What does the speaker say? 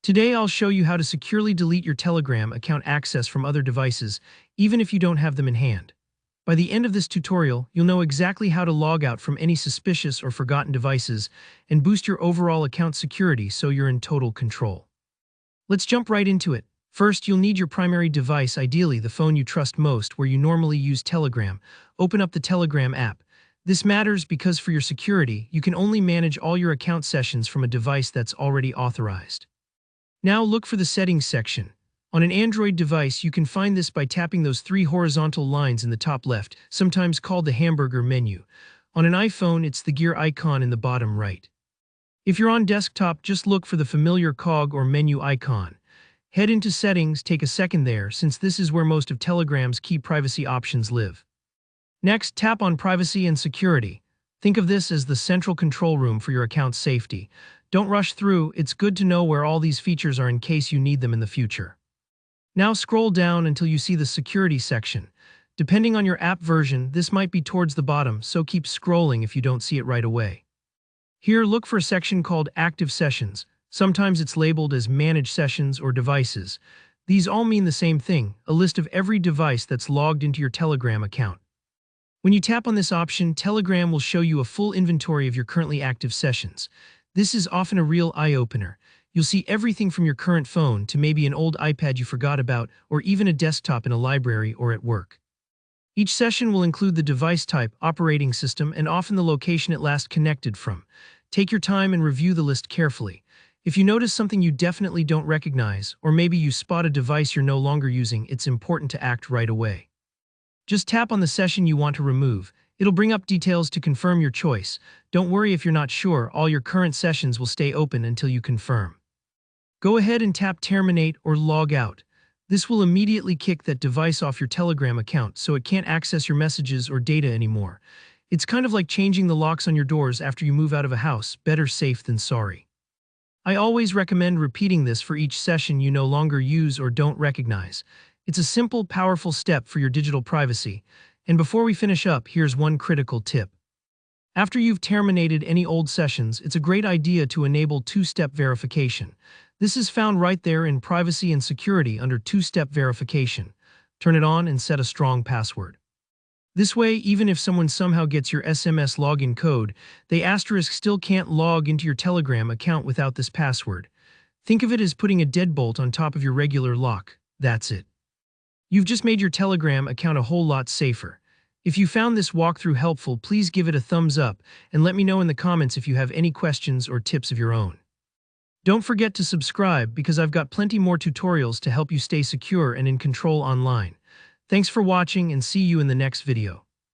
Today I'll show you how to securely delete your Telegram account access from other devices, even if you don't have them in hand. By the end of this tutorial, you'll know exactly how to log out from any suspicious or forgotten devices and boost your overall account security so you're in total control. Let's jump right into it. First, you'll need your primary device, ideally the phone you trust most where you normally use Telegram. Open up the Telegram app. This matters because for your security, you can only manage all your account sessions from a device that's already authorized. Now look for the Settings section. On an Android device, you can find this by tapping those three horizontal lines in the top left, sometimes called the hamburger menu. On an iPhone, it's the gear icon in the bottom right. If you're on desktop, just look for the familiar cog or menu icon. Head into Settings, take a second there, since this is where most of Telegram's key privacy options live. Next, tap on Privacy and Security. Think of this as the central control room for your account's safety. Don't rush through, it's good to know where all these features are in case you need them in the future. Now scroll down until you see the Security section. Depending on your app version, this might be towards the bottom, so keep scrolling if you don't see it right away. Here, look for a section called Active Sessions. Sometimes it's labeled as Manage Sessions or Devices. These all mean the same thing, a list of every device that's logged into your Telegram account. When you tap on this option, Telegram will show you a full inventory of your currently active sessions. This is often a real eye-opener. You'll see everything from your current phone to maybe an old iPad you forgot about, or even a desktop in a library or at work. Each session will include the device type, operating system, and often the location it last connected from. Take your time and review the list carefully. If you notice something you definitely don't recognize, or maybe you spot a device you're no longer using, it's important to act right away. Just tap on the session you want to remove. It'll bring up details to confirm your choice. Don't worry if you're not sure, all your current sessions will stay open until you confirm. Go ahead and tap Terminate or Log Out. This will immediately kick that device off your Telegram account so it can't access your messages or data anymore. It's kind of like changing the locks on your doors after you move out of a house, better safe than sorry. I always recommend repeating this for each session you no longer use or don't recognize. It's a simple, powerful step for your digital privacy. And before we finish up, here's one critical tip. After you've terminated any old sessions, it's a great idea to enable two-step verification. This is found right there in Privacy and Security under two-step verification. Turn it on and set a strong password. This way, even if someone somehow gets your SMS login code, they still can't log into your Telegram account without this password. Think of it as putting a deadbolt on top of your regular lock. That's it. You've just made your Telegram account a whole lot safer. If you found this walkthrough helpful, please give it a thumbs up and let me know in the comments if you have any questions or tips of your own. Don't forget to subscribe because I've got plenty more tutorials to help you stay secure and in control online. Thanks for watching and see you in the next video.